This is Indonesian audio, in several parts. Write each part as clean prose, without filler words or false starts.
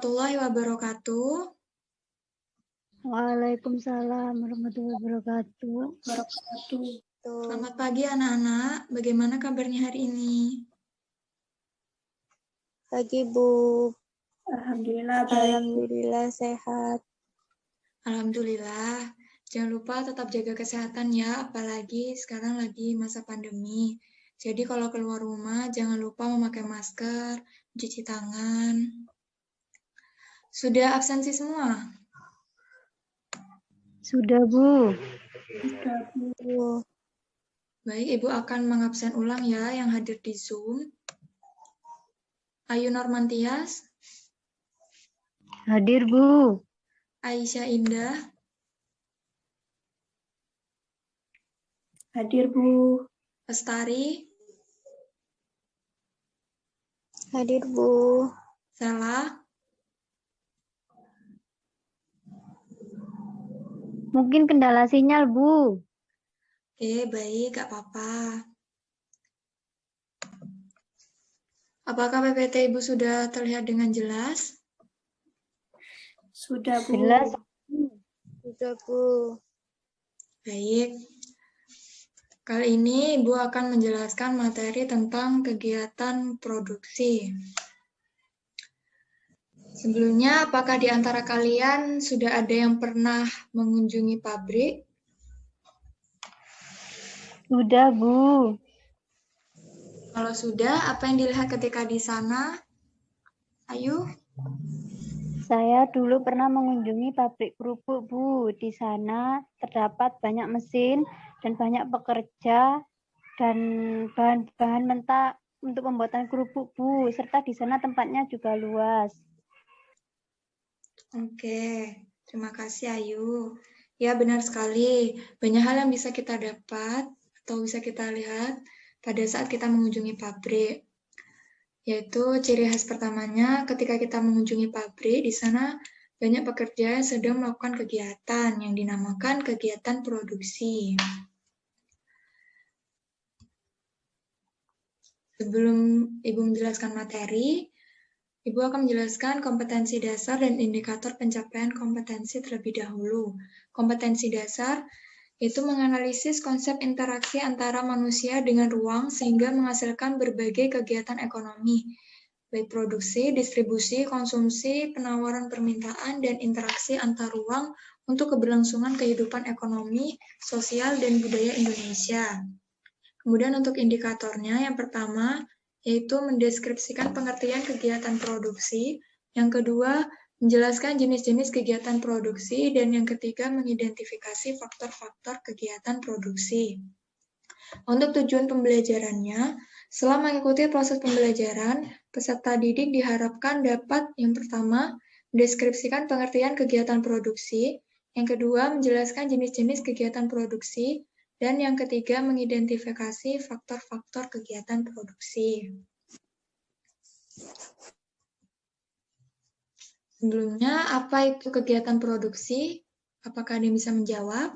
warahmatullahi wabarakatuh. Waalaikumsalam warahmatullahi wabarakatuh. Selamat pagi anak-anak, bagaimana kabarnya hari ini? Pagi, Bu. Alhamdulillah baik. Alhamdulillah sehat. Alhamdulillah. Jangan lupa tetap jaga kesehatan ya, apalagi sekarang lagi masa pandemi. Jadi kalau keluar rumah jangan lupa memakai masker, cuci tangan. Sudah absensi semua? Sudah, Bu. Sudah, Bu. Baik, Ibu akan mengabsen ulang ya yang hadir di Zoom. Ayu Normantias, Hadir, Bu. Aisyah Indah, hadir, Bu. Lestari, Hadir, Bu. Sela, Mungkin kendala sinyal, Bu. Oke, baik, gak apa-apa. Apakah PPT Ibu sudah terlihat dengan jelas? Sudah, Bu. Jelas. Sudah, Bu. Baik. Kali ini Ibu akan menjelaskan materi tentang kegiatan produksi. Sebelumnya, apakah di antara kalian sudah ada yang pernah mengunjungi pabrik? Sudah, Bu. Kalau sudah, apa yang dilihat ketika di sana? Ayu? Saya dulu pernah mengunjungi pabrik kerupuk, Bu. Di sana terdapat banyak mesin dan banyak pekerja dan bahan-bahan mentah untuk pembuatan kerupuk, Bu. Serta di sana tempatnya juga luas. Oke, terima kasih Ayu. Ya, benar sekali. Banyak hal yang bisa kita dapat atau bisa kita lihat pada saat kita mengunjungi pabrik. Yaitu ciri khas pertamanya ketika kita mengunjungi pabrik, di sana banyak pekerja yang sedang melakukan kegiatan yang dinamakan kegiatan produksi. Sebelum Ibu menjelaskan materi, Ibu akan menjelaskan kompetensi dasar dan indikator pencapaian kompetensi terlebih dahulu. Kompetensi dasar itu menganalisis konsep interaksi antara manusia dengan ruang sehingga menghasilkan berbagai kegiatan ekonomi, baik produksi, distribusi, konsumsi, penawaran permintaan, dan interaksi antar ruang untuk keberlangsungan kehidupan ekonomi, sosial, dan budaya Indonesia. Kemudian untuk indikatornya, yang pertama, yaitu mendeskripsikan pengertian kegiatan produksi, yang kedua, menjelaskan jenis-jenis kegiatan produksi, dan yang ketiga, mengidentifikasi faktor-faktor kegiatan produksi. Untuk tujuan pembelajarannya, setelah mengikuti proses pembelajaran, peserta didik diharapkan dapat yang pertama, mendeskripsikan pengertian kegiatan produksi, yang kedua, menjelaskan jenis-jenis kegiatan produksi, dan yang ketiga, mengidentifikasi faktor-faktor kegiatan produksi. Sebelumnya, apa itu kegiatan produksi? Apakah ada yang bisa menjawab?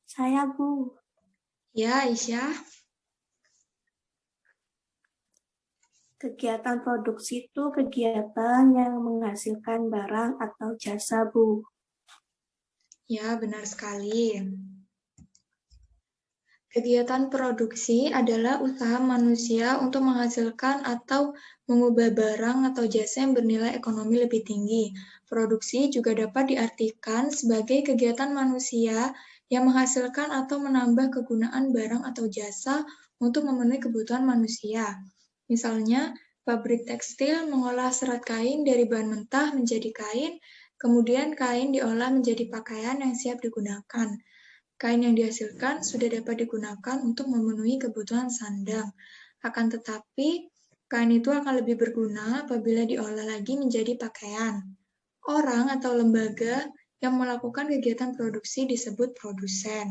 Saya, Bu. Ya, Aisyah. Kegiatan produksi itu kegiatan yang menghasilkan barang atau jasa, Bu. Ya, benar sekali. Kegiatan produksi adalah usaha manusia untuk menghasilkan atau mengubah barang atau jasa yang bernilai ekonomi lebih tinggi. Produksi juga dapat diartikan sebagai kegiatan manusia yang menghasilkan atau menambah kegunaan barang atau jasa untuk memenuhi kebutuhan manusia. Misalnya, pabrik tekstil mengolah serat kain dari bahan mentah menjadi kain, kemudian kain diolah menjadi pakaian yang siap digunakan. Kain yang dihasilkan sudah dapat digunakan untuk memenuhi kebutuhan sandang. Akan tetapi, kain itu akan lebih berguna apabila diolah lagi menjadi pakaian. Orang atau lembaga yang melakukan kegiatan produksi disebut produsen.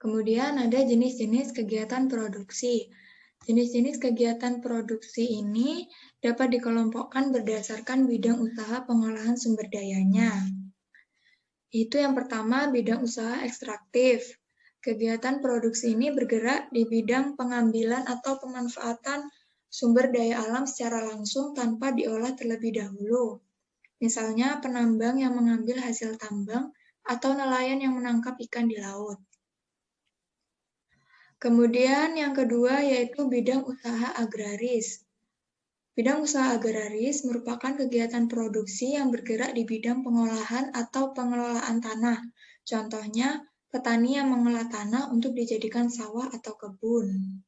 Kemudian ada jenis-jenis kegiatan produksi. Jenis-jenis kegiatan produksi ini dapat dikelompokkan berdasarkan bidang usaha pengolahan sumber dayanya. Itu yang pertama, bidang usaha ekstraktif. Kegiatan produksi ini bergerak di bidang pengambilan atau pemanfaatan sumber daya alam secara langsung tanpa diolah terlebih dahulu. Misalnya penambang yang mengambil hasil tambang atau nelayan yang menangkap ikan di laut. Kemudian yang kedua yaitu bidang usaha agraris. Bidang usaha agraris merupakan kegiatan produksi yang bergerak di bidang pengolahan atau pengelolaan tanah. Contohnya, petani yang mengolah tanah untuk dijadikan sawah atau kebun.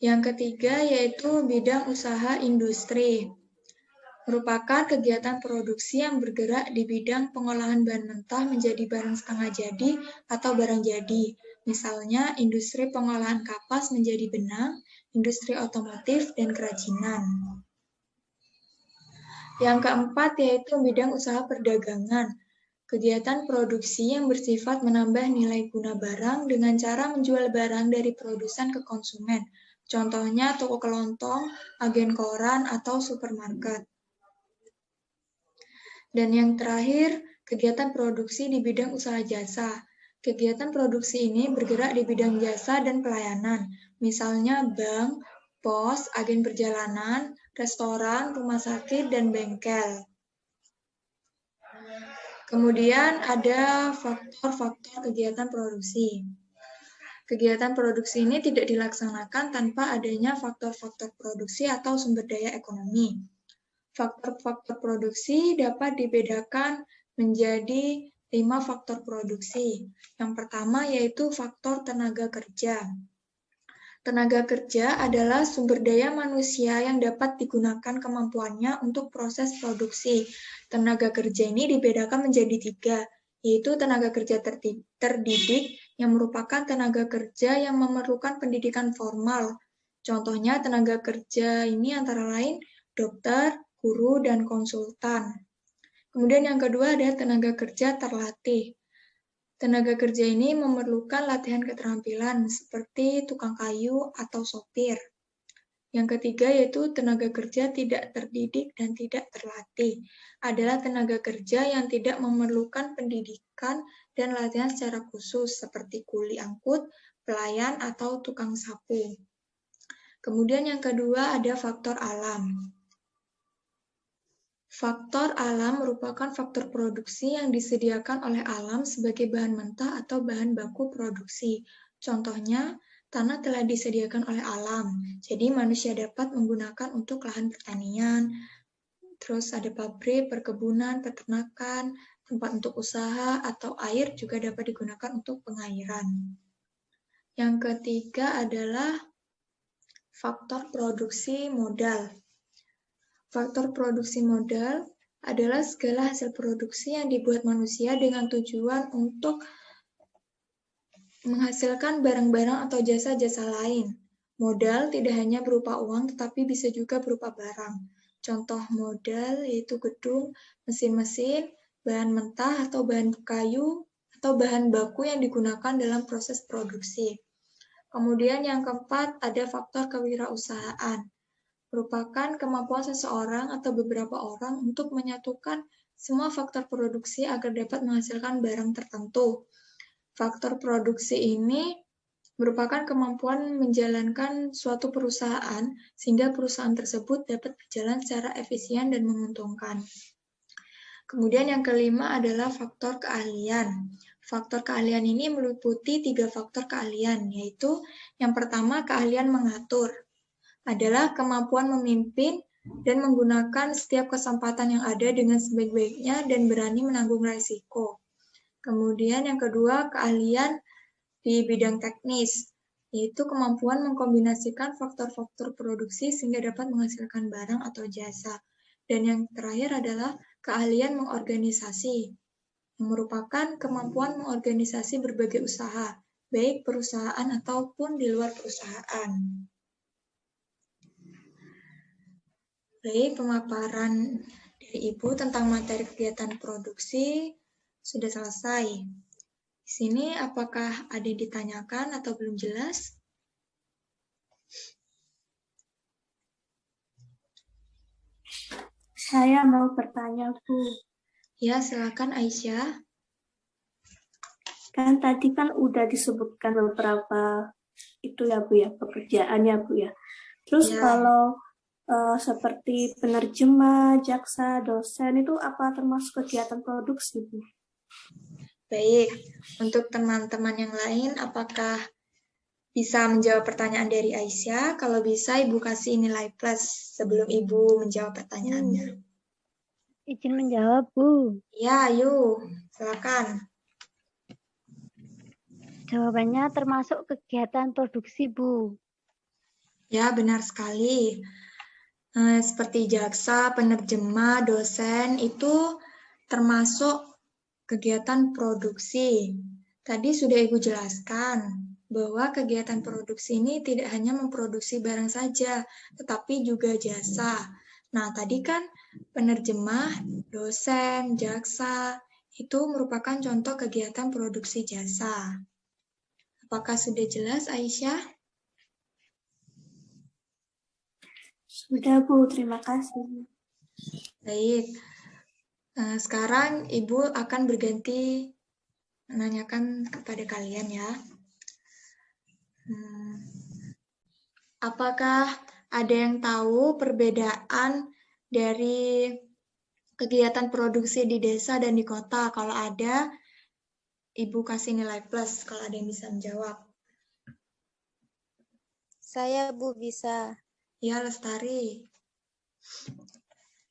Yang ketiga yaitu bidang usaha industri. Merupakan kegiatan produksi yang bergerak di bidang pengolahan bahan mentah menjadi barang setengah jadi atau barang jadi. Misalnya, industri pengolahan kapas menjadi benang, industri otomotif, dan kerajinan. Yang keempat yaitu bidang usaha perdagangan. Kegiatan produksi yang bersifat menambah nilai guna barang dengan cara menjual barang dari produsen ke konsumen. Contohnya toko kelontong, agen koran, atau supermarket. Dan yang terakhir, kegiatan produksi di bidang usaha jasa. Kegiatan produksi ini bergerak di bidang jasa dan pelayanan, misalnya bank, pos, agen perjalanan, restoran, rumah sakit, dan bengkel. Kemudian ada faktor-faktor kegiatan produksi. Kegiatan produksi ini tidak dilaksanakan tanpa adanya faktor-faktor produksi atau sumber daya ekonomi. Faktor-faktor produksi dapat dibedakan menjadi 5 faktor produksi. Yang pertama yaitu faktor tenaga kerja. Tenaga kerja adalah sumber daya manusia yang dapat digunakan kemampuannya untuk proses produksi. Tenaga kerja ini dibedakan menjadi 3, yaitu tenaga kerja terdidik yang merupakan tenaga kerja yang memerlukan pendidikan formal. Contohnya tenaga kerja ini antara lain dokter, guru, dan konsultan. Kemudian yang kedua ada tenaga kerja terlatih. Tenaga kerja ini memerlukan latihan keterampilan seperti tukang kayu atau sopir. Yang ketiga yaitu tenaga kerja tidak terdidik dan tidak terlatih. Adalah tenaga kerja yang tidak memerlukan pendidikan dan latihan secara khusus seperti kuli angkut, pelayan, atau tukang sapu. Kemudian yang kedua ada faktor alam. Faktor alam merupakan faktor produksi yang disediakan oleh alam sebagai bahan mentah atau bahan baku produksi. Contohnya, tanah telah disediakan oleh alam, jadi manusia dapat menggunakan untuk lahan pertanian, terus ada pabrik, perkebunan, peternakan, tempat untuk usaha, atau air juga dapat digunakan untuk pengairan. Yang ketiga adalah faktor produksi modal. Faktor produksi modal adalah segala hasil produksi yang dibuat manusia dengan tujuan untuk menghasilkan barang-barang atau jasa-jasa lain. Modal tidak hanya berupa uang, tetapi bisa juga berupa barang. Contoh modal yaitu gedung, mesin-mesin, bahan mentah atau bahan kayu, atau bahan baku yang digunakan dalam proses produksi. Kemudian yang keempat ada faktor kewirausahaan. Merupakan kemampuan seseorang atau beberapa orang untuk menyatukan semua faktor produksi agar dapat menghasilkan barang tertentu. Faktor produksi ini merupakan kemampuan menjalankan suatu perusahaan sehingga perusahaan tersebut dapat berjalan secara efisien dan menguntungkan. Kemudian yang kelima adalah faktor keahlian. Faktor keahlian ini meliputi 3 faktor keahlian, yaitu yang pertama keahlian mengatur. Adalah kemampuan memimpin dan menggunakan setiap kesempatan yang ada dengan sebaik-baiknya dan berani menanggung risiko. Kemudian yang kedua, keahlian di bidang teknis, yaitu kemampuan mengkombinasikan faktor-faktor produksi sehingga dapat menghasilkan barang atau jasa. Dan yang terakhir adalah keahlian mengorganisasi, yang merupakan kemampuan mengorganisasi berbagai usaha, baik perusahaan ataupun di luar perusahaan. Baik, pemaparan dari Ibu tentang materi kegiatan produksi sudah selesai. Di sini apakah ada yang ditanyakan atau belum jelas? Saya mau bertanya, Bu. Ya, silakan Aisyah. Kan tadi kan udah disebutkan beberapa itu ya Bu ya, pekerjaannya Bu ya. Terus Ya. kalau seperti penerjemah, jaksa, dosen itu apa termasuk kegiatan produksi Bu? Baik, untuk teman-teman yang lain, apakah bisa menjawab pertanyaan dari Aisyah? Kalau bisa, Ibu kasih nilai plus sebelum Ibu menjawab pertanyaannya. Izin menjawab, Bu. Ya, yuk, silakan. Jawabannya termasuk kegiatan produksi, Bu. Ya, benar sekali. Seperti jaksa, penerjemah, dosen, itu termasuk kegiatan produksi. Tadi sudah Ibu jelaskan bahwa kegiatan produksi ini tidak hanya memproduksi barang saja, tetapi juga jasa. Nah, tadi kan penerjemah, dosen, jaksa, itu merupakan contoh kegiatan produksi jasa. Apakah sudah jelas, Aisyah? Sudah Bu, terima kasih. Baik. Sekarang Ibu akan berganti menanyakan kepada kalian ya. Apakah ada yang tahu perbedaan dari kegiatan produksi di desa dan di kota? Kalau ada, Ibu kasih nilai plus kalau ada yang bisa menjawab. Saya Bu bisa. Ya, Lestari.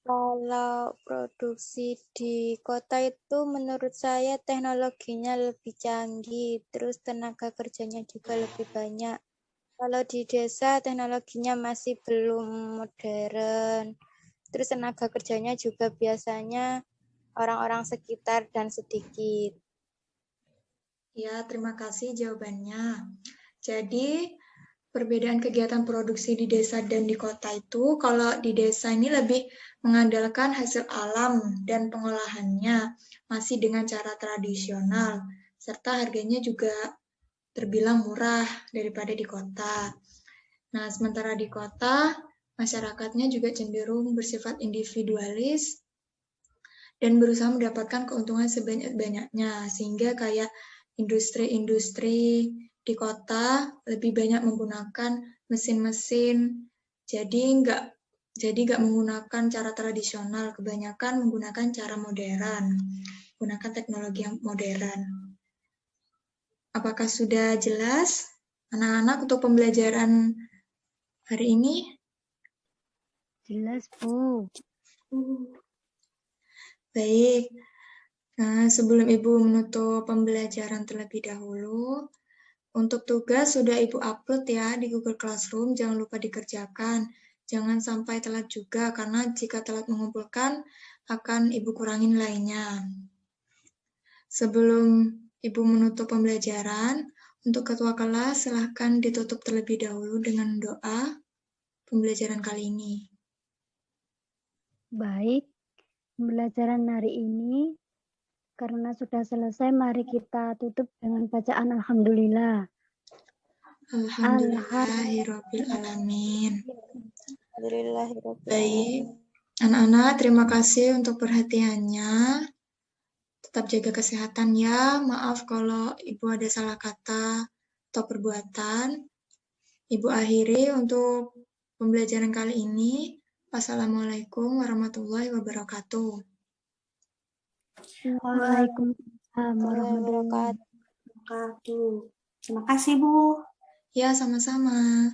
Kalau produksi di kota itu menurut saya teknologinya lebih canggih, terus tenaga kerjanya juga lebih banyak. Kalau di desa teknologinya masih belum modern, terus tenaga kerjanya juga biasanya orang-orang sekitar dan sedikit. Ya, terima kasih jawabannya. Jadi, perbedaan kegiatan produksi di desa dan di kota itu, kalau di desa ini lebih mengandalkan hasil alam dan pengolahannya, masih dengan cara tradisional, serta harganya juga terbilang murah daripada di kota. Nah, sementara di kota, masyarakatnya juga cenderung bersifat individualis dan berusaha mendapatkan keuntungan sebanyak-banyaknya, sehingga kayak industri-industri di kota lebih banyak menggunakan mesin-mesin, jadi nggak menggunakan cara tradisional, kebanyakan menggunakan cara modern, menggunakan teknologi yang modern. Apakah sudah jelas, anak-anak, untuk pembelajaran hari ini? Jelas, Bu. Baik. Nah, sebelum Ibu menutup pembelajaran terlebih dahulu, untuk tugas sudah Ibu upload ya di Google Classroom, jangan lupa dikerjakan. Jangan sampai telat juga, karena jika telat mengumpulkan, akan Ibu kurangin nilainya. Sebelum Ibu menutup pembelajaran, untuk ketua kelas silahkan ditutup terlebih dahulu dengan doa pembelajaran kali ini. Baik, pembelajaran hari ini karena sudah selesai, mari kita tutup dengan bacaan Alhamdulillah. Alhamdulillahirabbil alamin. Alhamdulillahirabbil Baik, anak-anak, terima kasih untuk perhatiannya. Tetap jaga kesehatan ya. Maaf kalau Ibu ada salah kata atau perbuatan. Ibu akhiri untuk pembelajaran kali ini. Wassalamualaikum warahmatullahi wabarakatuh. Waalaikumsalam warahmatullahi wabarakatuh. Terima kasih Bu. Ya, sama-sama.